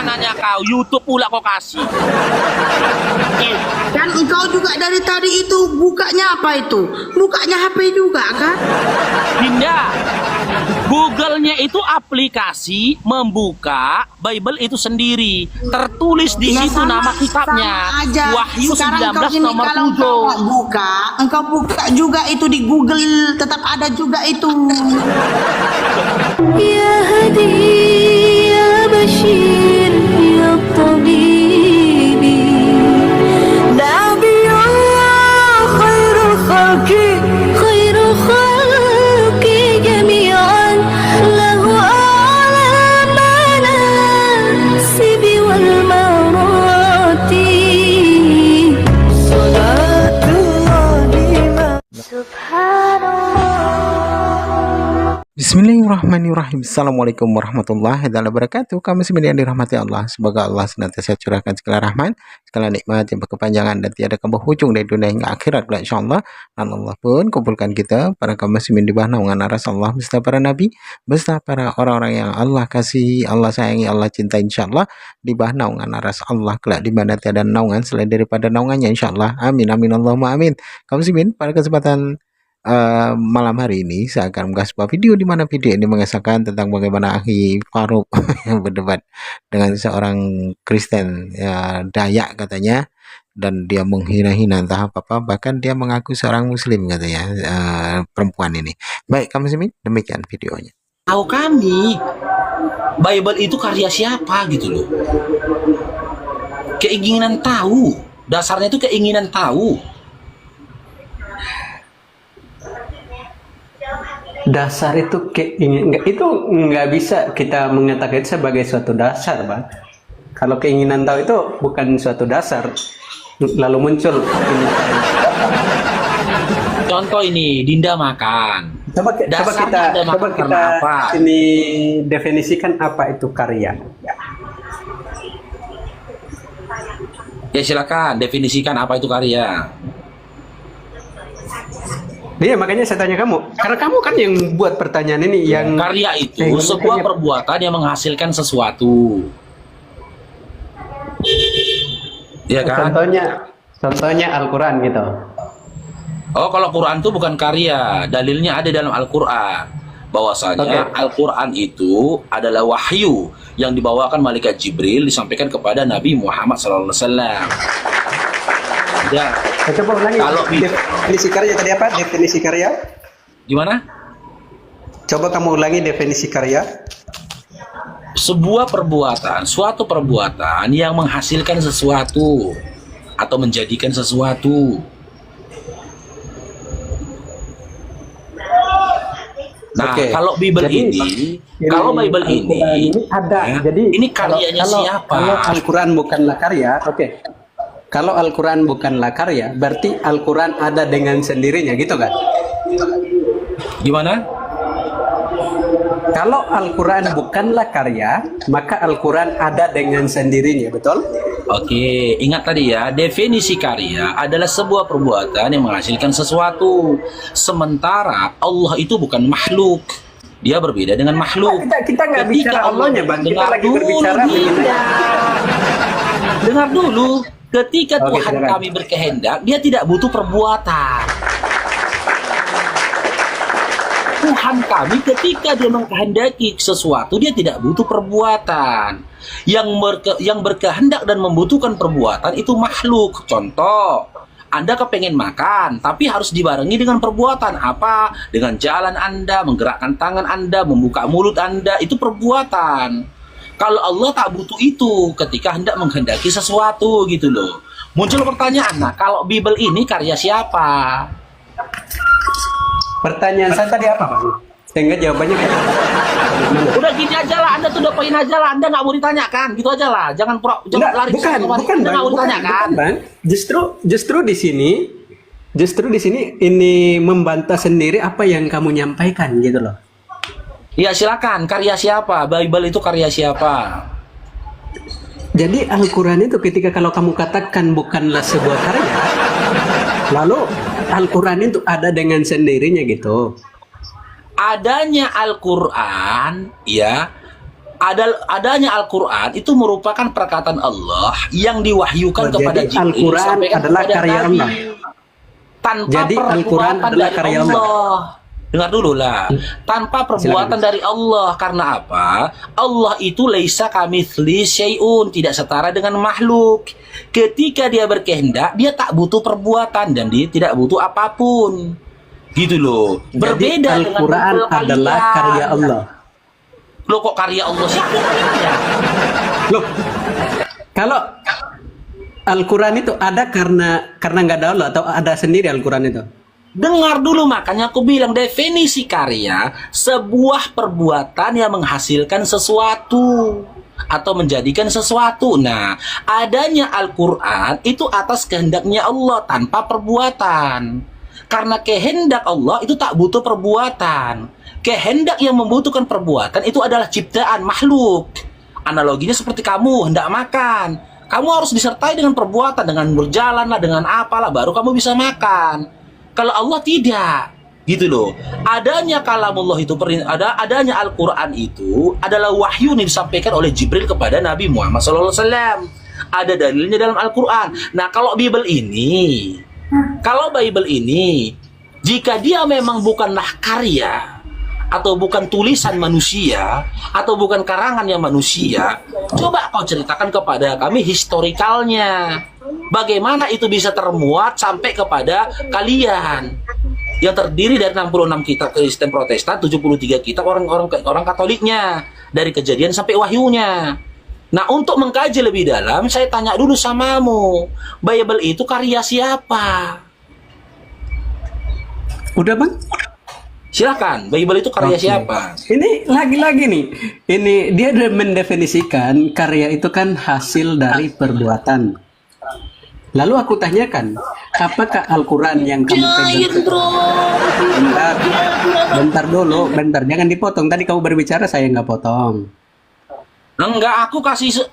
nanya kau, YouTube pula kau kasih. Kan engkau juga dari tadi itu bukanya apa itu? Bukanya HP juga kan? Dinda, Google-nya itu aplikasi membuka Bible itu sendiri. Tertulis di Ya, situ nama kitabnya. sama aja. Wahyu Sekarang 19 kau ini nomor kalau engkau buka juga itu di Google, tetap ada juga itu. يا هدي يا بشير يا طبيب نبي الله خير الخلق خير الخلق جميعا له أعلى المناسب والمراتب صلاة الله سبحان الله. Bismillahirrahmanirrahim. Assalamualaikum warahmatullahi wabarakatuh. Kami semua yang dirahmati Allah. Semoga Allah senantiasa curahkan segala rahmat, segala nikmat yang berkepanjangan dan tiada berhujung dari dunia hingga akhirat insyaallah. Dan Allah pun kumpulkan kita para kaum muslimin di bawah naungan aras Allah beserta para nabi, beserta para orang-orang yang Allah kasihi, Allah sayangi, Allah cintai insyaallah di bawah naungan aras Allah kelak di mana tiada naungan selain daripada naungannya insyaallah. Amin amin Allahumma amin. Kaum muslimin, pada kesempatan malam hari ini saya akan mengasih sebuah video di mana video ini mengesahkan tentang bagaimana Akhi Farouk yang berdebat dengan seorang Kristen ya, Dayak katanya, dan dia menghina-hina entah apa-apa, bahkan dia mengaku seorang Muslim katanya, perempuan ini. Baik kamu muslimin, demikian videonya. Tahu kami, Bible itu karya siapa gitu loh. Keinginan tahu, dasarnya itu keinginan tahu. Dasar itu itu nggak bisa kita mengatakan sebagai suatu dasar, Bang. Kalau keinginan tahu itu bukan suatu dasar, lalu muncul ini. Contoh ini, Dinda makan. Coba kita apa? ini definisikan apa itu karya. Ya silakan definisikan apa itu karya. Iya, makanya saya tanya kamu, karena kamu kan yang buat pertanyaan ini. Yang karya itu sebuah perbuatan yang menghasilkan sesuatu. Ya kan? Contohnya Al-Quran gitu. Oh, kalau Quran itu bukan karya, dalilnya ada dalam Al-Quran. Bahwasanya Al-Quran itu adalah wahyu yang dibawakan malaikat Jibril disampaikan kepada Nabi Muhammad SAW. Ya. Coba ulangi. Kalau definisi karya tadi apa? Definisi karya? Gimana? Coba kamu ulangi definisi karya. Sebuah perbuatan, suatu perbuatan yang menghasilkan sesuatu atau menjadikan sesuatu. Nah, kalau Bible ini ada. Ya, jadi ini karyanya siapa? Kalau Al-Quran bukanlah karya, Kalau Al-Quran bukanlah karya, berarti Al-Quran ada dengan sendirinya, gitu kan? Gimana? Kalau Al-Quran bukanlah karya, maka Al-Quran ada dengan sendirinya, betul? Oke, ingat tadi ya, definisi karya adalah sebuah perbuatan yang menghasilkan sesuatu. Sementara Allah itu bukan makhluk. Dia berbeda dengan makhluk. Kita nggak bicara Allahnya, Bang. Kita lagi berbicara Dengar dulu. Ketika Tuhan kami berkehendak, dia tidak butuh perbuatan. Tuhan kami ketika dia mengkehendaki sesuatu, dia tidak butuh perbuatan. Yang berkehendak dan membutuhkan perbuatan itu makhluk. Contoh, Anda kepengen makan, tapi harus dibarengi dengan perbuatan. Apa? Dengan jalan Anda, menggerakkan tangan Anda, membuka mulut Anda, itu perbuatan. Kalau Allah tak butuh itu ketika hendak menghendaki sesuatu gitu loh. Muncul pertanyaan, nah kalau Bible ini karya siapa? Pertanyaan saya tadi apa, Bang? Sehingga jawabannya kayak udah gini aja lah, Anda tuh udah poin aja lah, Anda nggak mau ditanyakan, gitu aja lah. Jangan lari. Bukan, Bang. Justru di sini ini membantah sendiri apa yang kamu nyampaikan gitu loh. Ya silakan, karya siapa? Bible itu karya siapa? Jadi Al-Quran itu ketika kalau kamu katakan bukanlah sebuah karya, lalu Al-Quran itu ada dengan sendirinya gitu. Adanya Al-Quran ya adanya Al-Quran itu merupakan perkataan Allah yang diwahyukan kepada Jadi Jibril Al-Quran disampaikan adalah kepada karya Nabi. Allah. Tanpa Jadi Al-Quran perbuatan adalah dari karya Allah. Dengar dulu lah. Tanpa perbuatan dari Allah. Karena apa? Allah itu laisa kamitsli syai'un, tidak setara dengan makhluk. Ketika dia berkehendak, dia tak butuh perbuatan dan dia tidak butuh apapun. Gitu loh. Jadi Berbeda Al-Quran dengan adalah kalian. karya Allah. Loh kok karya Allah? Siapa yang karya? Loh, kalau Al-Quran itu ada karena nggak ada Allah atau ada sendiri Al-Quran itu? Dengar dulu, makanya aku bilang definisi karya sebuah perbuatan yang menghasilkan sesuatu atau menjadikan sesuatu. Nah, adanya Al-Quran itu atas kehendaknya Allah tanpa perbuatan. Karena kehendak Allah itu tak butuh perbuatan. Kehendak yang membutuhkan perbuatan itu adalah ciptaan makhluk. Analoginya seperti kamu hendak makan. Kamu harus disertai dengan perbuatan, dengan berjalan lah, dengan apalah, baru kamu bisa makan. Kalau Allah tidak, gitu loh. Adanya kalamullah itu, adanya Al-Quran itu adalah wahyu yang disampaikan oleh Jibril kepada Nabi Muhammad SAW. Ada dalilnya dalam Al-Quran. Nah, kalau Bible ini, jika dia memang bukanlah karya atau bukan tulisan manusia atau bukan karangannya manusia, coba kau ceritakan kepada kami historikalnya. Bagaimana itu bisa termuat sampai kepada kalian yang terdiri dari 66 kitab Kristen Protestan, 73 kitab orang Katoliknya, dari Kejadian sampai Wahyunya. Nah, untuk mengkaji lebih dalam, saya tanya dulu samamu, Bible itu karya siapa? Udah bang? Silakan, Bible itu karya siapa? Ini lagi-lagi nih, ini dia udah mendefinisikan karya itu kan hasil dari perbuatan. Lalu aku tanyakan, apakah Al-Quran yang kamu pegang? Bentar, jangan dipotong. Tadi kamu berbicara, saya nggak potong. Enggak, aku kasih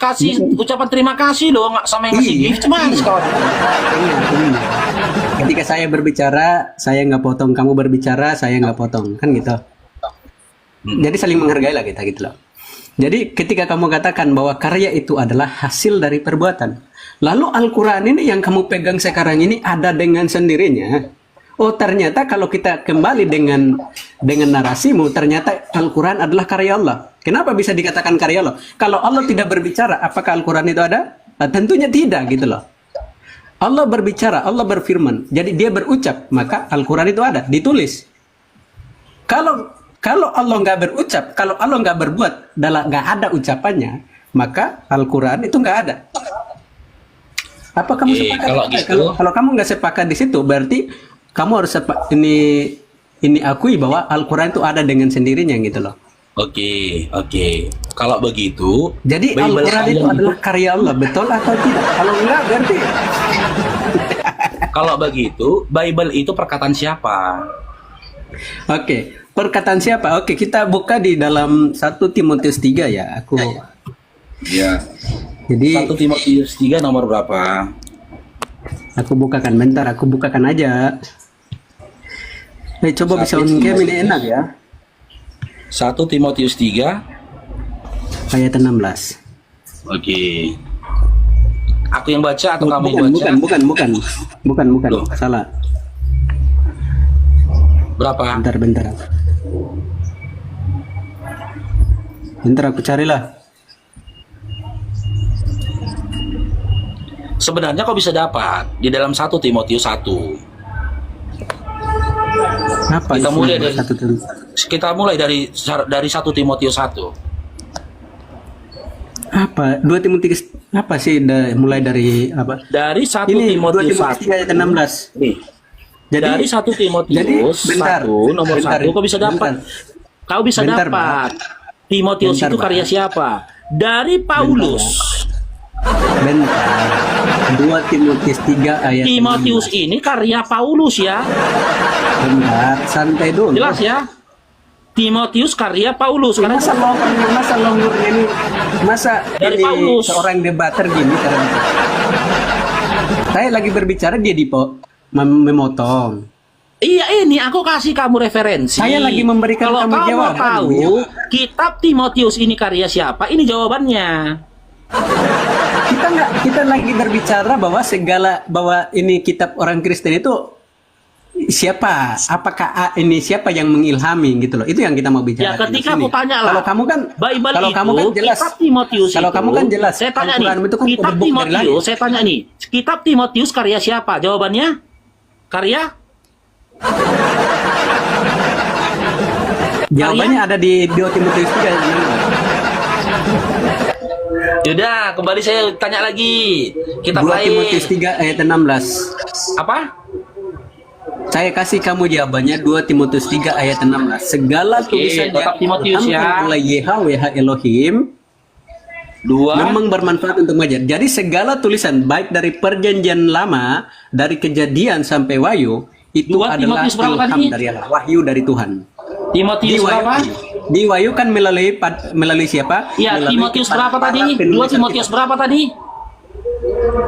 ucapan terima kasih loh, nggak sama yang ngasih gift, cuman kawan. Ketika saya berbicara, saya nggak potong. Kamu berbicara, saya nggak potong, kan gitu. Jadi saling menghargai lah kita gitu loh. Jadi ketika kamu katakan bahwa karya itu adalah hasil dari perbuatan, lalu Al-Quran ini yang kamu pegang sekarang ini ada dengan sendirinya. Oh, ternyata kalau kita kembali dengan narasimu, ternyata Al-Quran adalah karya Allah. Kenapa bisa dikatakan karya Allah? Kalau Allah tidak berbicara, apakah Al-Quran itu ada? Nah, tentunya tidak gitu loh. Allah berbicara, Allah berfirman. Jadi dia berucap, maka Al-Quran itu ada, ditulis. Kalau Allah nggak berucap, kalau Allah nggak berbuat, nggak ada ucapannya, maka Al-Quran itu nggak ada. Apa kamu sepakat? Kalau gitu, kalau kamu nggak sepakat di situ, berarti kamu harus ini akui bahwa Al-Quran itu ada dengan sendirinya gitu loh. Oke. Kalau begitu, jadi Bible Al-Quran itu adalah karya Allah, betul atau tidak? Kalau enggak, berarti. Kalau begitu, Bible itu perkataan siapa? Oke, perkataan siapa? Oke, kita buka di dalam 1 Timotius 3 ya. Ya. Jadi 1 Timotius 3 nomor berapa? aku bukakan, bentar, aku bukakan aja. Coba bisa on-game, ini enak ya. 1 Timotius 3 Ayat 16. Oke. Aku yang baca atau kamu yang baca? Bukan. Loh. Salah. Berapa? Bentar. Bentar aku carilah. Sebenarnya kau bisa dapat di dalam 1 Timotius 1. Apa Kita isinya? mulai dari Satu dulu. kita mulai dari 1 Timotius 1. Apa? 2 Timotius apa sih? Mulai dari apa? Dari 1 Ini 2 Timotius Timotius 1. 3 ayat 16. Nih. Dari 1 Timotius 1 nomor 1 kau bisa dapat. Kau bisa dapat. Timotius Bentar, itu Pak. karya siapa? Dari Paulus. Bentar. 2 Timotius 3 ayat Timotius ini karya Paulus ya. 16. Bentar, santai dulu. Jelas ya? Timotius karya Paulus karena Masa longurnya ini Dari ini Paulus. seorang debater gini karena saya lagi berbicara dia memotong. Iya, ini aku kasih kamu referensi. Saya lagi memberikan Kalau kamu kamu jawaban, tahu Bu. kitab Timotius ini karya siapa, ini jawabannya. Kita lagi berbicara bahwa ini kitab orang Kristen itu siapa? Apakah ini siapa yang mengilhami gitu loh? Itu yang kita mau Ya, bicara. ketika aku tanya lah. Kalau kamu kan Bible kalau itu, kamu kan jelas. kitab Timotius Kalau itu, kamu kan jelas. Saya tanya nih, Al-Quran itu kan kitab terbuk dari Timotius, langit. saya tanya nih, kitab Timotius karya siapa? Jawabannya? Karya? Jawabannya ada di 2 Timotius 3 ayat 16. Yaudah, kembali saya tanya lagi. Kitab 2 lain. Timotius 3 ayat 16. Apa? Saya kasih kamu jawabannya 2 Timotius 3 ayat 16. Segala Oke, tulisan tetap Timotius ya. oleh Yahweh Elohim 2. memang bermanfaat untuk mengajar. Jadi segala tulisan baik dari perjanjian lama, dari Kejadian sampai Wahyu itu 2 adalah Timotius berapa ilham tadi? dari Allah, wahyu dari Tuhan. Timotius berapa? Di Wahyu kan melalui siapa? Ya, Melalui Timotius berapa para tadi? 2 penulis Timotius Alkitab. berapa tadi?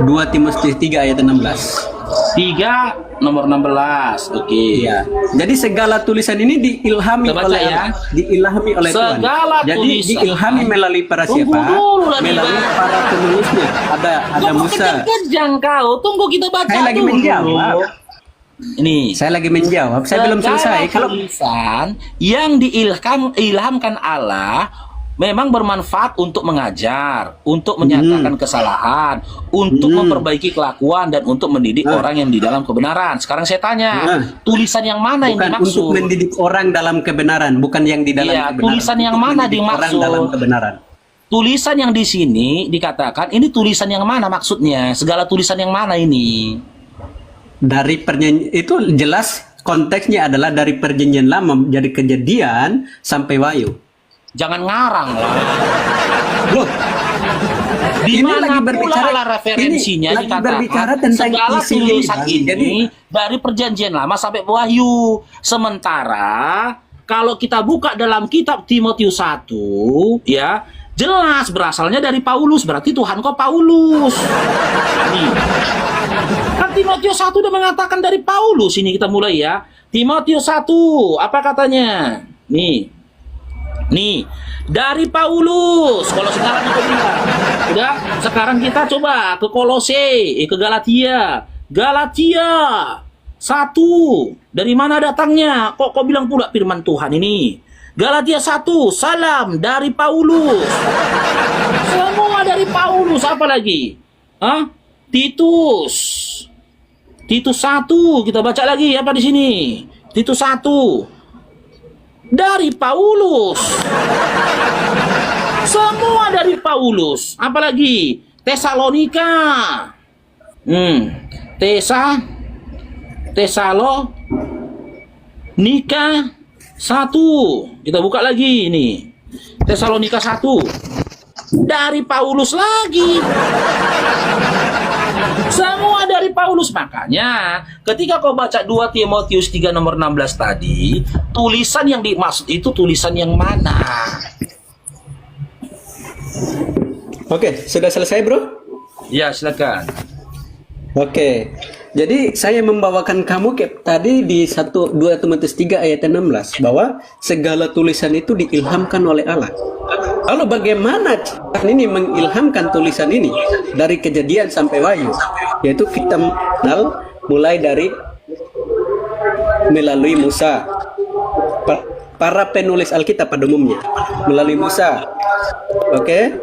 2 Timotius 3 ayat 16. 3 nomor 16. Oke. Iya. Jadi segala tulisan ini diilhami Kita baca oleh ya. diilhami oleh Tuhan. Segala Jadi tulisan. diilhami melalui para Tunggu siapa? dulu lah, Melalui Bang. para penulisnya. Ada Kok Musa. kejang kau? Tunggu kita baca Saya lagi dulu. menjawab. Ini. Saya lagi menjawab. Saya belum selesai. Kalau tulisan yang ilhamkan Allah memang bermanfaat untuk mengajar, untuk menyatakan kesalahan, untuk memperbaiki kelakuan dan untuk mendidik orang yang di dalam kebenaran. Sekarang saya tanya, tulisan yang mana yang bukan untuk dimaksud? mendidik orang dalam kebenaran, bukan yang di dalam Iya, kebenaran. tulisan yang Untuk mana mendidik orang dimaksud? dalam kebenaran. Tulisan yang di sini dikatakan ini tulisan yang mana maksudnya? Segala tulisan yang mana ini? Dari perjanjian itu jelas konteksnya adalah dari perjanjian lama jadi Kejadian sampai Wahyu. Jangan ngarang lah. Loh, Di ini mana lagi pula berbicara- lah referensinya ini lagi dikatakan berbicara tentang segala isi tulisan ini, ini Jadi dari perjanjian lama sampai Wahyu. Sementara kalau kita buka dalam kitab Timotius 1 ya, jelas berasalnya dari Paulus, berarti Tuhan kok Paulus. Nih. Kan Timotius 1 udah mengatakan dari Paulus, ini kita mulai ya. Timotius 1, apa katanya? Nih, dari Paulus. Kalau sekarang itu bilang, udah. Sekarang kita coba ke Kolose, ke Galatia. Galatia 1. Dari mana datangnya? Kok bilang pula firman Tuhan ini? Galatia 1, salam dari Paulus. Semua dari Paulus, apa lagi? Hah? Titus 1, kita baca lagi apa di sini? Titus 1 dari Paulus. Semua dari Paulus. Apalagi Tesalonika. Tesalonika 1. Kita buka lagi ini. Tesalonika 1. Dari Paulus lagi. Semua dari Paulus. Makanya ketika kau baca 2 Timotius 3 nomor 16 tadi, tulisan yang dimaksud itu tulisan yang mana? Oke, sudah selesai, Bro? Ya, silakan. Oke. Jadi saya membawakan kamu tadi di 2 Timotius 3 ayat 16 bahwa segala tulisan itu diilhamkan oleh Allah. Lalu bagaimana Tuhan ini mengilhamkan tulisan ini dari Kejadian sampai Wahyu? Yaitu kita kenal mulai dari melalui Musa. Para penulis Alkitab pada umumnya melalui Musa. Oke?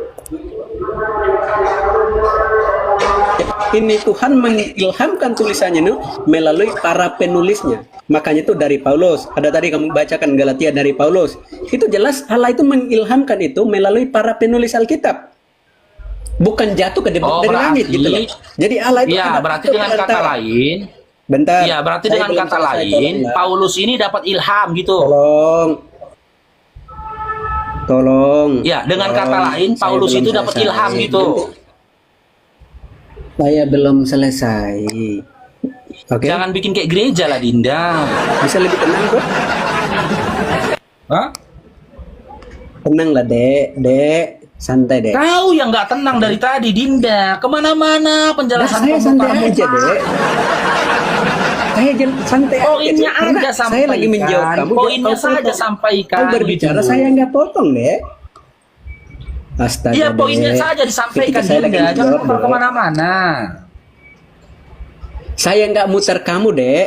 Ini Tuhan mengilhamkan tulisannya itu melalui para penulisnya. Makanya itu dari Paulus. Ada tadi kamu bacakan Galatia dari Paulus. Itu jelas Allah itu mengilhamkan itu melalui para penulis Alkitab. Bukan jatuh ke dari langit gitu loh. Jadi Allah itu ya, berarti dengan kata lain, bentar. ya berarti saya dengan belum kata selesai, lain, tolonglah. Paulus ini dapat ilham gitu. Tolong. Ya, dengan kata lain, Saya Paulus belum itu dapat selesai. ilham gitu. Saya belum selesai. Oke. Jangan bikin kayak gereja lah, Dinda. Bisa lebih tenang, Bro? Hah? Tenang lah, Dek. Santai, Dek. Kau yang nggak tenang dari tadi, Dinda. Kemana-mana penjelasan Saya kamu santai kamu, aja, Pak. Dek. Saya santai Poinnya Karena aja saya lagi sampaikan. menjawab kamu. Poinnya kau saja potong. sampaikan. Kau berbicara, gitu. saya nggak potong, Dek. Astaga, Iya, poinnya Dek. saja disampaikan, Ketika saya lagi Dinda. Jangan menjawab, muter Dek. kemana-mana. Saya nggak muter kamu, Dek.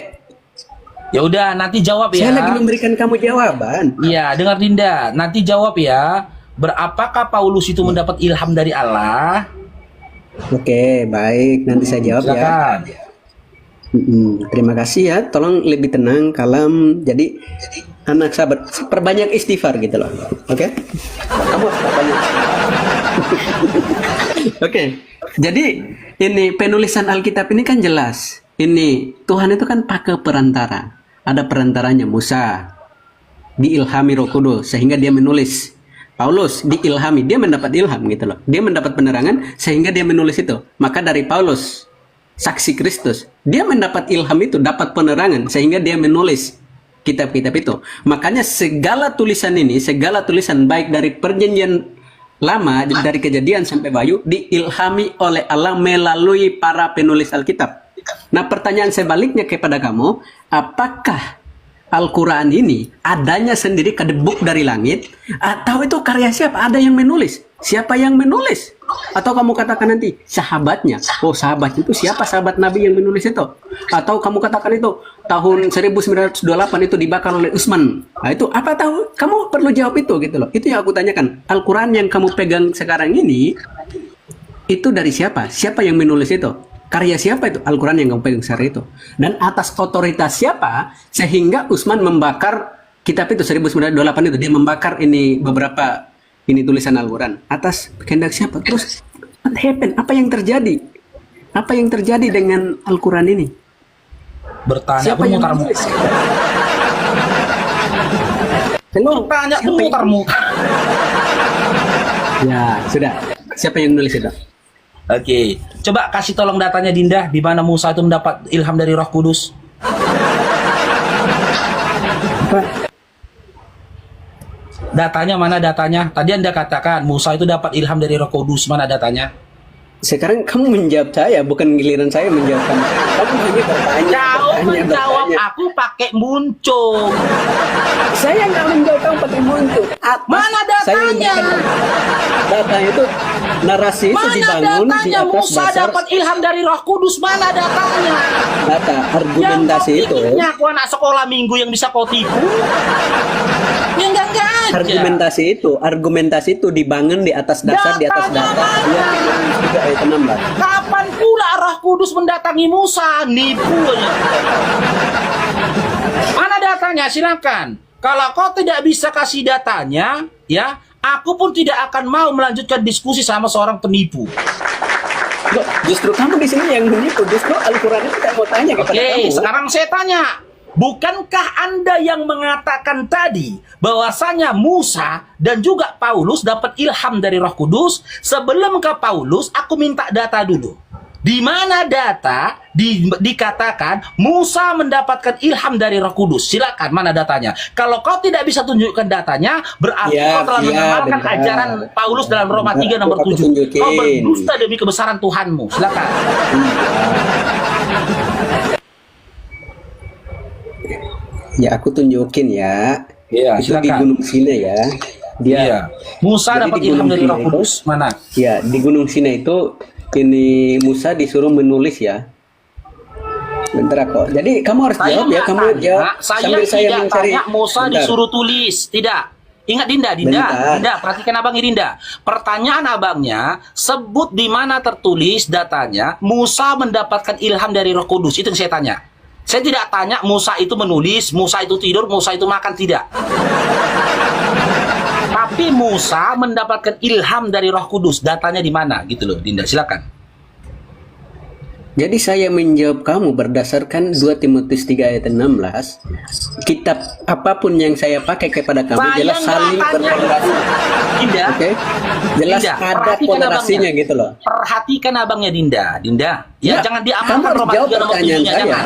Ya udah, nanti jawab ya. Saya lagi memberikan kamu jawaban. Iya, dengar Dinda. Nanti jawab ya. Berapakah Paulus itu mendapat ilham dari Allah? Oke, baik. Nanti saya jawab ya. Silakan. Terima kasih ya. Tolong lebih tenang, kalem. Jadi anak sahabat, perbanyak istighfar gitu loh. Oke? Kamu harus perbanyak. Oke. Jadi ini penulisan Alkitab ini kan jelas. Ini Tuhan itu kan pakai perantara. Ada perantaranya Musa. Diilhami Roh Kudus sehingga dia menulis. Paulus diilhami, dia mendapat ilham gitu loh. Dia mendapat penerangan sehingga dia menulis itu. Maka dari Paulus, saksi Kristus, dia mendapat ilham itu, dapat penerangan sehingga dia menulis kitab-kitab itu. Makanya segala tulisan ini, segala tulisan baik dari perjanjian lama, dari Kejadian sampai Wahyu, diilhami oleh Allah melalui para penulis Alkitab. Nah, pertanyaan sebaliknya kepada kamu, apakah Al-Quran ini adanya sendiri kedebuk dari langit, atau itu karya siapa? Ada yang menulis. Siapa yang menulis? Atau kamu katakan nanti sahabatnya? Oh, sahabat itu siapa? Sahabat Nabi yang menulis itu? Atau kamu katakan itu tahun 1928 itu dibakar oleh Utsman. Nah, itu apa tahu? Kamu perlu jawab itu gitu loh. Itu yang aku tanyakan. Al-Quran yang kamu pegang sekarang ini itu dari siapa? Siapa yang menulis itu? Karya siapa itu? Al-Quran yang kamu pegang sekarang itu. Dan atas otoritas siapa sehingga Utsman membakar kitab itu 1928 itu. Dia membakar ini beberapa ini tulisan Al-Quran. Atas kehendak siapa? Terus what happened? Apa yang terjadi? Apa yang terjadi dengan Al-Quran ini? Bertanya Siapa pun yang mutar-mutar. menulis? Hello? Bertanya pun Siapa yang- mutar-mutar. Ya, sudah. Siapa yang menulis itu? Oke, coba kasih tolong datanya Dinda, di mana Musa itu mendapat ilham dari Roh Kudus. Datanya mana datanya? Tadi Anda katakan Musa itu dapat ilham dari Roh Kudus, mana datanya? Sekarang kamu menjawab saya, bukan giliran saya menjawab kamu. Kamu hanya bertanya, Kau menjawab bertanya. aku pakai muncung. Saya nggak menjawab kamu pakai muncul. Mana Saya datanya? memberikan data itu, narasi itu Mana dibangun di datanya atas Musa dasar dapat ilham dari Roh Kudus? Mana datanya? data, argumentasi Yang itu. kau pikirnya aku anak sekolah minggu yang bisa kau tipu? Ya enggak aja. Argumentasi itu dibangun di atas dasar, di atas Datanya data. mana? 2 ayat 16. Kapan pula Roh Kudus mendatangi Musa? Nipu aja. Mana datanya? Silakan. Kalau kau tidak bisa kasih datanya, ya, aku pun tidak akan mau melanjutkan diskusi sama seorang penipu. Loh, justru kamu di sini yang menipu. Justru Al-Quran itu tidak mau tanya kepada Oke, kamu. sekarang saya tanya. Bukankah Anda yang mengatakan tadi bahwasanya Musa dan juga Paulus dapat ilham dari Roh Kudus? Sebelum ke Paulus, aku minta data dulu. Di mana data dikatakan Musa mendapatkan ilham dari Roh Kudus? Silakan, mana datanya? Kalau kau tidak bisa tunjukkan datanya, berarti Ya, kau telah ya, mengamalkan benar. ajaran Paulus dalam Roma 3 nomor Aku 7. tunjukin. Kau berdusta demi kebesaran Tuhanmu. Silakan. Ya, aku tunjukin ya. Iya, Itu di silakan. Gunung Sinai ya. Dia Iya. Musa Jadi dapat di ilham Gunung dari Roh Sinai itu- Kudus mana? Ya, di Gunung Sinai itu ini Musa disuruh menulis ya. Bentar kok. Jadi kamu harus jawab ya, kamu jawab Saya sambil saya tidak mencari. tanya Musa Bentar. disuruh tulis, tidak. Ingat Dinda, Bentar. Dinda, perhatikan abangnya Dinda. Pertanyaan abangnya, sebut di mana tertulis datanya Musa mendapatkan ilham dari Roh Kudus. Itu yang saya tanya. Saya tidak tanya Musa itu menulis, Musa itu tidur, Musa itu makan, tidak. Tapi Musa mendapatkan ilham dari Roh Kudus. Datanya di mana gitu loh, Dinda, silakan. Jadi saya menjawab kamu berdasarkan 2 Timotius 3 ayat 16. Kitab apapun yang saya pakai kepada kamu Saya jelas nggak saling tanya berkorelasi. Dinda, Oke? Jelas Dinda, ada perhatikan kolerasinya abangnya. gitu loh. Perhatikan abangnya Dinda. Ya, Ya, jangan kamu diamalkan harus Roma jawab 3 nomor pertanyaan 7-nya, saya. jangan.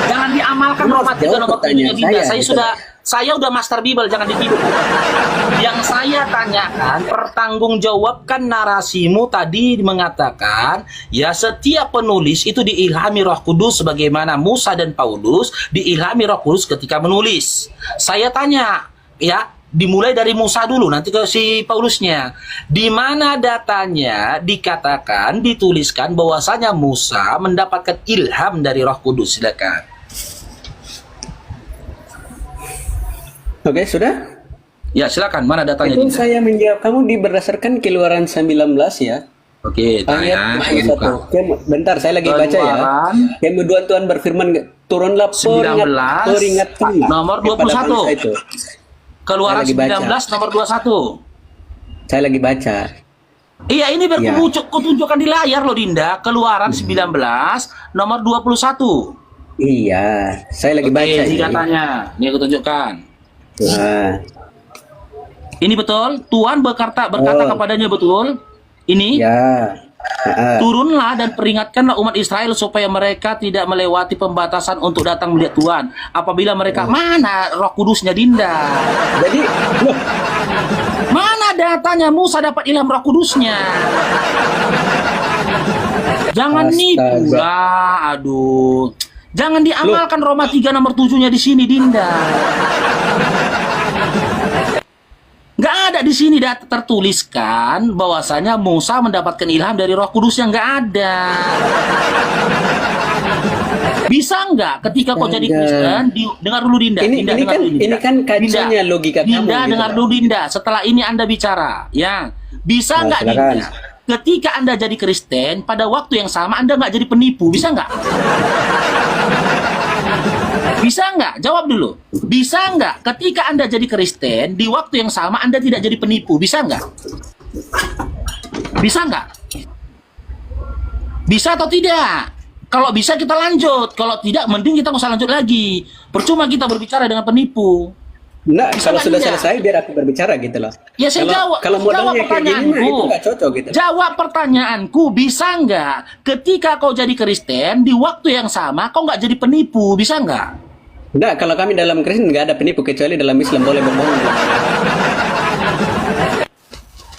Jangan diamalkan amalkan Kamu Roma harus 3 jawab nomor 7-nya pertanyaan Dinda. saya, gitu. Saya udah master Bible, jangan ditipu. Yang saya tanyakan, pertanggungjawabkan narasimu tadi mengatakan, ya setiap penulis itu diilhami Roh Kudus sebagaimana Musa dan Paulus diilhami Roh Kudus ketika menulis. Saya tanya, ya, dimulai dari Musa dulu, nanti ke si Paulusnya. Di mana datanya dikatakan, dituliskan bahwasanya Musa mendapatkan ilham dari Roh Kudus? Silakan. Oke, sudah? Ya, silakan. Mana datanya? Itu Dinda? saya menjawab kamu berdasarkan Keluaran 19 ya. Oke, Ayat tanya. 21. Bentar, saya lagi baca ya. Keluaran. Kemudian Tuhan berfirman, turunlah 19, peringatanlah nomor kepada 21. bangsa itu. Keluaran Saya lagi baca. 19 nomor 21. Saya lagi baca. Iya, ini kutunjukkan di layar loh, Dinda. Keluaran 19 nomor 21. Iya, saya lagi baca Oke, ini ini. katanya. Ini aku tunjukkan. Nah, Ini betul. Tuhan berkata kepadanya, betul. Ini. ya. Turunlah dan peringatkanlah umat Israel supaya mereka tidak melewati pembatasan untuk datang melihat Tuhan. Apabila mereka mana Roh Kudusnya, Dinda? Jadi, loh, Mana datanya Musa dapat ilham Roh Kudusnya? Jangan nipu Astaga. lah, aduh. Jangan diamalkan Roma 3 nomor 7-nya di sini, Dinda. Nggak ada di sini tertuliskan bahwasanya Musa mendapatkan ilham dari Roh Kudus, yang nggak ada. Bisa nggak ketika kau jadi Kristen, dengar dulu Dinda. Ini Dinda, ini dengar kan dulu, Dinda. ini kan kacanya Dinda, logika kamu. Dinda, gitu, dengar Pak. dulu Dinda. Setelah ini Anda bicara, ya. Bisa Nah, nggak silakan. Dinda? Ketika Anda jadi Kristen, pada waktu yang sama Anda nggak jadi penipu, bisa nggak? Bisa nggak? Jawab dulu. Bisa nggak? Ketika Anda jadi Kristen, di waktu yang sama Anda tidak jadi penipu, bisa nggak? Bisa nggak? Bisa atau tidak? Kalau bisa kita lanjut, kalau tidak mending kita nggak usah lanjut lagi. Percuma kita berbicara dengan penipu. Nah, Bisa kalau nggak, sudah Dinda? selesai biar aku berbicara gitu loh. Ya saya jawab, Kalau jawab modalnya kayak gini mah pertanyaanku. itu nggak cocok gitu. Jawab pertanyaanku, bisa nggak ketika kau jadi Kristen di waktu yang sama kau nggak jadi penipu, bisa nggak? Enggak, kalau kami dalam Kristen nggak ada penipu, kecuali dalam Islam boleh berbohong.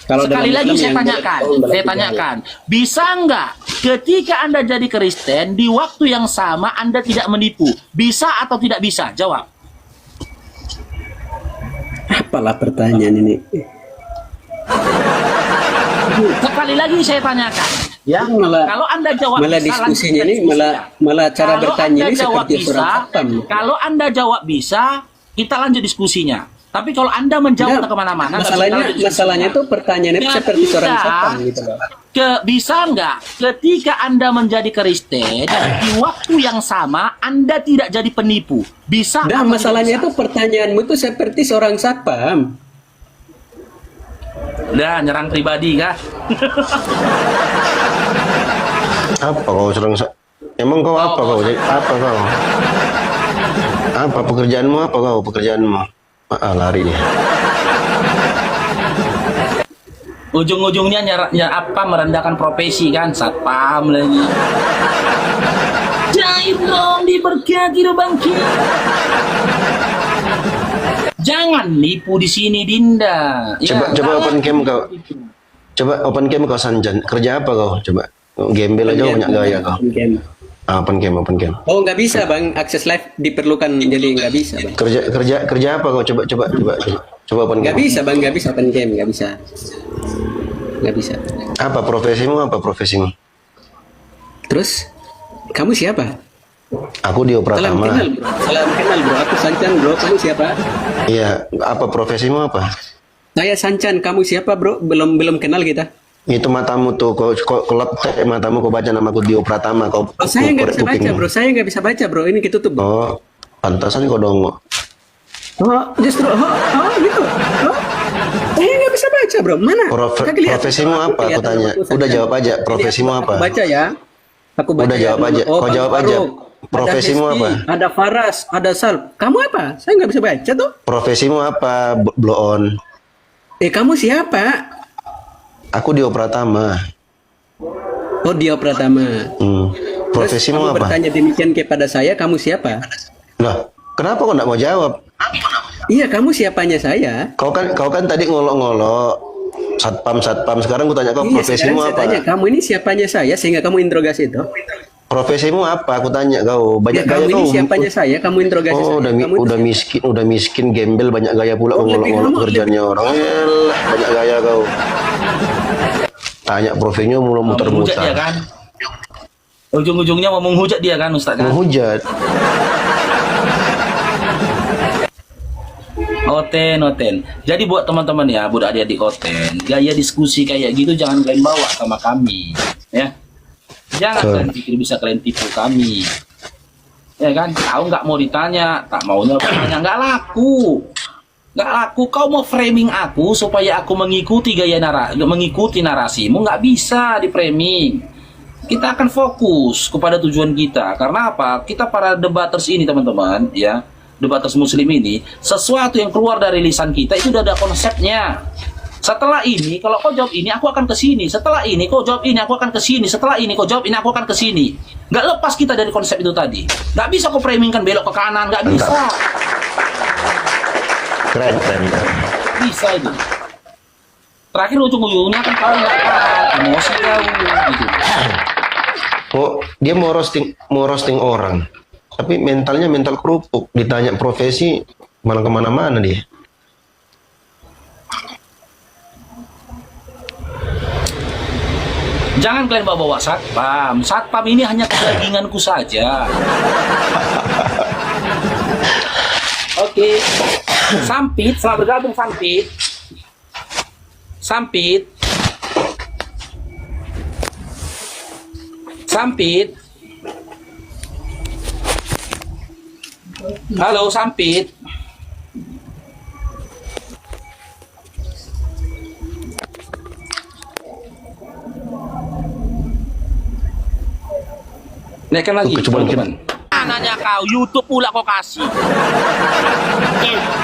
Kalau Sekali dalam lagi Islam saya yang boleh tanyakan, berbohong dalam saya tiga tanyakan, bisa nggak ketika Anda jadi Kristen di waktu yang sama Anda tidak menipu, bisa atau tidak bisa? Jawab. Apalah pertanyaan ini? Sekali lagi saya tanyakan, ya. Malah- Kalau Anda jawab malah bisa, diskusinya lanjutkan ini malah cara Kalau bertanya Anda ini jawab seperti bisa, surat khatam. kalau Anda jawab bisa, kita lanjut diskusinya. Tapi kalau Anda menjawab Nggak, kemana-mana, nggak bisa masalahnya lanjut diskusinya. masalahnya itu pertanyaan itu Nggak seperti seorang bisa. satpam gitu loh. Bisa nggak ketika Anda menjadi Kristen di waktu yang sama Anda tidak jadi penipu? Bisa? Nah, atau masalahnya itu tidak bisa? pertanyaanmu itu seperti seorang satpam. Udah nyerang pribadi kah? Apa kau serang emang kau apa kau? Apa kau? Apa pekerjaanmu? Apa kau pekerjaanmu? Lari dia. Ujung-ujungnya merendahkan profesi kan, satpam lagi. Jahit dong, diberkati dong bangki. Jangan nipu di sini, Dinda. Coba open cam kau. Coba open cam kau Sanjan. Kerja apa kau? Coba. Gembel aja banyak gaya kau. Game. Open cam. Oh, nggak bisa bang, akses live diperlukan, jadi nggak bisa bang. Kerja apa kau? Coba open Nggak cam. bisa bang, nggak bisa open game, nggak bisa. Apa profesimu? Terus, kamu siapa? Aku Dio Salam Pratama. kenal bro, aku Sancan bro, kamu siapa? Iya, apa profesimu apa? Saya Sancan, kamu siapa bro? Belum kenal kita. Itu matamu tuh, kau letek matamu, kau baca namaku Dio Pratama, kau. Oh, saya nggak bisa kupingmu. baca bro, saya nggak bisa baca bro, ini ketutup bro. Oh, pantasan kau dongo. Oh, justru, gitu. Oh, saya nggak bisa baca bro, mana? Kakak lihat. Profesimu apa? Aku Kelihatan tanya. namaku Udah Sancan. jawab aja. Ini Profesimu aku apa? baca ya. Aku baca. Udah jawab aja. Oh, Kau Bang jawab aja. Faruk, Profesimu ada Hesti, apa? Ada Faras, ada Sal. Kamu apa? Saya nggak bisa baca tuh. Profesimu apa? Blow on. Kamu siapa? Aku Dio Pratama. Oh, Dio Pratama. Profesimu Terus kamu apa? bertanya demikian kepada saya, kamu siapa? Lah, kenapa kau nggak mau jawab? Iya, kamu siapanya saya? Kau kan tadi ngolok-ngolok satpam. Sekarang gue tanya kau Iya, profesimu sekarang saya apa? tanya, kamu ini siapanya saya sehingga kamu interogasi itu? Profesimu apa? Aku tanya kau. Ya, Banyak kamu gaya ini kau. siapanya saya, kamu interogasi Oh, saya. Kamu itu udah miskin, gembel, banyak gaya pula Oh, kau lebih ngolok-ngolok kamu- kerjanya orang. Elah, banyak gaya kau. Tanya profesinya mulai Mau menghujat dia muter-muter. kan? Ujung-ujungnya mau menghujat dia kan Ustaz kan? Menghujat. Oten. Jadi buat teman-teman ya, budak adik-adik Oten, gaya diskusi kayak gitu jangan kalian bawa sama kami, ya. Jangan Betul. kalian pikir bisa kalian tipu kami, ya kan? Tahu nggak mau ditanya, tak maunya bertanya, nggak laku. Kau mau framing aku supaya aku mengikuti mengikuti narasimu, nggak bisa di framing. Kita akan fokus kepada tujuan kita. Karena apa? Kita para debaters ini teman-teman, ya. Debaters muslim ini, sesuatu yang keluar dari lisan kita itu udah ada konsepnya. Setelah ini, kalau kau jawab ini, aku akan ke sini. Setelah ini, kau jawab ini, aku akan ke sini. Setelah ini, kau jawab ini, aku akan ke sini. Nggak lepas kita dari konsep itu tadi. Nggak bisa kau framingkan belok ke kanan, nggak bisa. Keren. Bisa itu. Terakhir ujung-ujungnya kan kau nggak tahan, emosi kau gitu. Oh, dia mau roasting orang. Tapi mentalnya mental kerupuk. Ditanya profesi malah kemana-mana dia. Jangan kalian bawa-bawa satpam. Satpam ini hanya kedaginganku saja. Oke. Sampit, selamat bergabung Sampit. Sampit. Halo Sampit. Naikkan lagi. Oke, coba teman-teman. Nanya kau, YouTube pula kau kasih.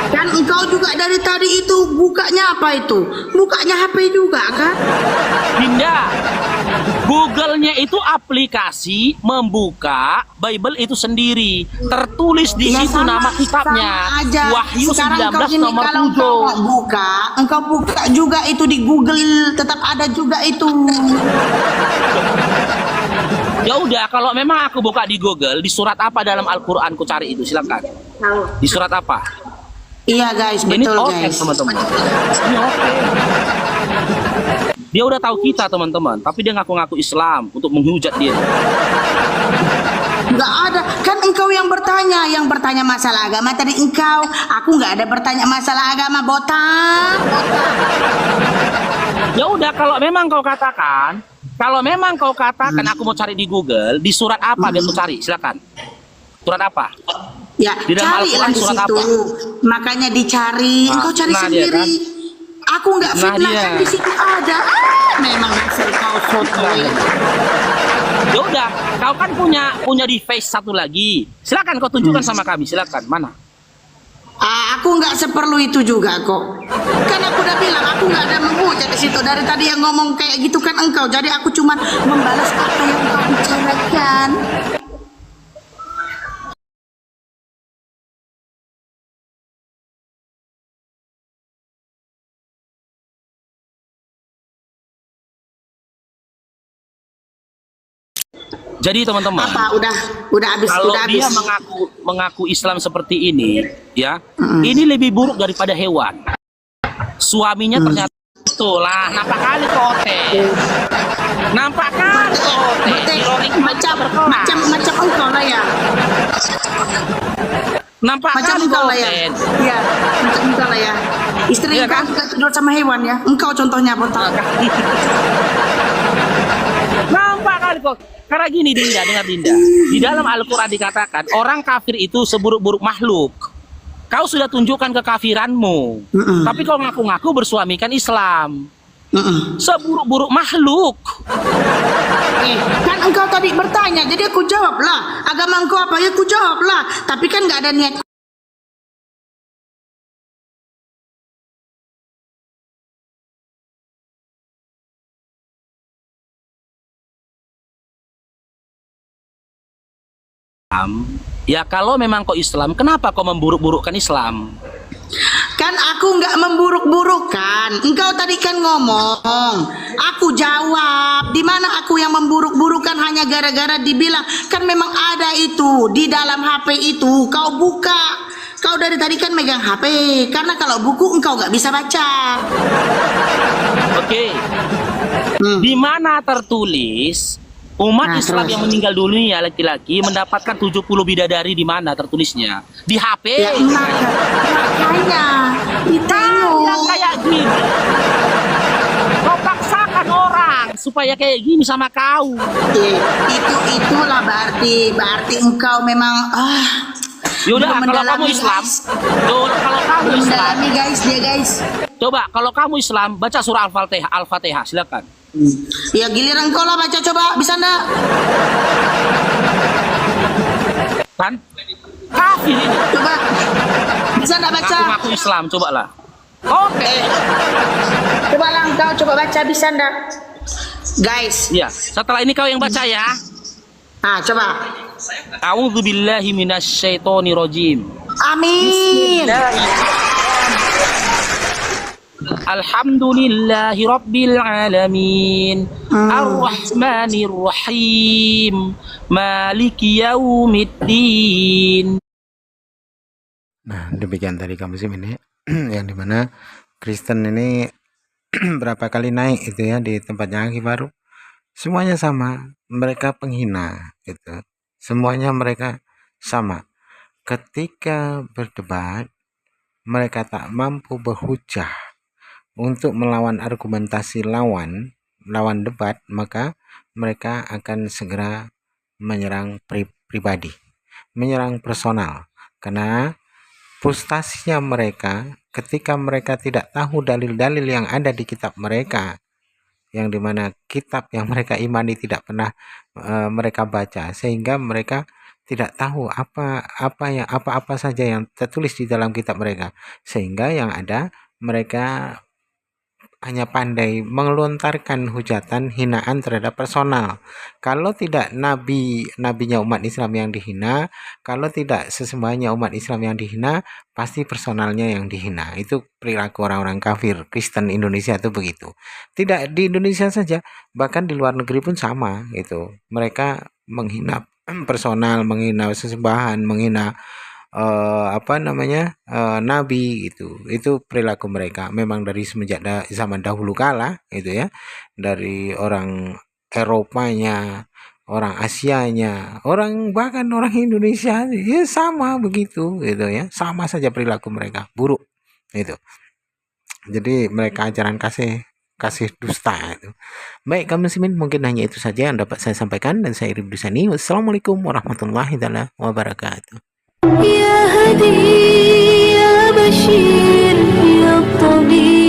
Kan engkau juga dari tadi itu bukanya apa itu? Bukanya HP juga kan? Dinda, Google-nya itu aplikasi membuka Bible itu sendiri. Tertulis di Ya, situ nama kitabnya. sama aja. Wahyu Sekarang 19 engkau gini, nomor kalau engkau 7. nggak buka, engkau buka juga itu di Google, tetap ada juga itu. Ya udah, kalau memang aku buka di Google, di surat apa dalam Al-Qur'an ku cari itu, silakan. Di surat apa? Iya guys, Ini betul oke, guys. teman-teman. Ini oke. Dia udah tahu kita, teman-teman, tapi dia ngaku-ngaku Islam untuk menghujat dia. Nggak ada, kan engkau yang bertanya masalah agama tadi engkau. Aku nggak ada bertanya masalah agama, botak. Ya udah, kalau memang kau katakan aku mau cari di Google, di surat apa biar aku cari, silakan. Surat apa? Ya, Di dalam carilah Al-Quran di surat situ. apa? Makanya dicari, Nah, engkau cari nah dia sendiri. kan. Aku nggak Nah fitnah dia. kan di situ ada. Memang dasar kau sotoy. Ya udah, kau kan punya device satu lagi. Silakan kau tunjukkan sama kami, silakan. Mana? Aku nggak seperlu itu juga kok. Kan aku udah bilang aku nggak ada menghujat di situ. Dari tadi yang ngomong kayak gitu kan engkau. Jadi aku cuma membalas apa yang engkau bicarakan. Jadi teman-teman, Apa udah habis kalau udah dia habis. mengaku Islam seperti ini, ya, ini lebih buruk daripada hewan. Suaminya ternyata itulah, nampak kali kok hotel. Nampak kali kok hotel. Berarti Di loring macam engkau lah ya. Nampak Macam kali kok engkau lah ya. hotel. Iya, macam engkau lah ya. Istri Iya engkau kan? juga tidur sama hewan ya. Engkau contohnya botak. Nampak kali kok. Karena gini Dinda, dengar Dinda. Di dalam Al-Quran dikatakan orang kafir itu seburuk-buruk makhluk. Kau sudah tunjukkan kekafiranmu. Tapi kau ngaku-ngaku bersuamikan Islam. Seburuk-buruk makhluk. Kan engkau tadi bertanya, jadi aku jawab lah. Agama engkau apa ya? Aku jawab lah. Tapi kan nggak ada niat. Ya kalau memang kau Islam, kenapa kau memburuk-burukkan Islam? Kan aku nggak memburuk-burukkan. Engkau tadi kan ngomong, aku jawab. Di mana aku yang memburuk-burukkan hanya gara-gara dibilang kan memang ada itu di dalam HP itu. Kau buka. Kau dari tadi kan megang HP. Karena kalau buku engkau nggak bisa baca. Oke. Di mana tertulis umat Nah, Islam terus. yang meninggal dunia laki-laki mendapatkan 70 bidadari? Di mana tertulisnya? Di HP. Ya makanya Yang ditengok. kayak gini. Kau paksakan orang supaya kayak gini sama kau. Itulah berarti engkau memang Yaudah, belum kalau kamu mendalami, Islam, guys. kalau kamu Belum Islam, mendalami guys dia guys. coba kalau kamu Islam baca surah Al-Fatihah, silakan. Ya giliran kau lah baca coba, bisa ndak? Kan? Kafir ini. Coba. Bisa ndak baca? Ngaku Islam, cobalah. Oke. Coba lah engkau coba baca, bisa ndak? Guys, Iya, setelah ini kau yang baca ya. coba. A'udzubillahi minasyaitonirrajim. Amin. Alhamdulillahi rabbil alamin. Ar-Rahmanir Rahim. Maliki yaumiddin. Nah, demikian tadi kamu sih ini yang dimana Kristen ini berapa kali naik itu ya di tempatnya Aki baru. Semuanya sama, mereka penghina gitu. Semuanya mereka sama. Ketika berdebat, mereka tak mampu berhujah untuk melawan argumentasi lawan debat, maka mereka akan segera menyerang pribadi, menyerang personal. Karena frustasinya mereka ketika mereka tidak tahu dalil-dalil yang ada di kitab mereka, yang dimana kitab yang mereka imani tidak pernah mereka baca, sehingga mereka tidak tahu apa saja yang tertulis di dalam kitab mereka, sehingga yang ada mereka hanya pandai melontarkan hujatan hinaan terhadap personal. Kalau tidak nabinya umat Islam yang dihina, kalau tidak sesembahannya umat Islam yang dihina, pasti personalnya yang dihina. Itu perilaku orang-orang kafir Kristen Indonesia itu begitu. Tidak di Indonesia saja, bahkan di luar negeri pun sama gitu. Mereka menghina personal, menghina sesembahan, menghina nabi gitu. Itu perilaku mereka memang dari semenjak zaman dahulu kala gitu ya, dari orang Eropanya, orang Asianya, bahkan orang Indonesia ya sama begitu gitu ya, sama saja perilaku mereka buruk itu. Jadi mereka ajaran kasih dusta itu. Baik kaum muslimin, mungkin hanya itu saja yang dapat saya sampaikan, dan saya Irib Dusani. Wassalamualaikum warahmatullahi wabarakatuh. يا هدي يا بشير يا طبيب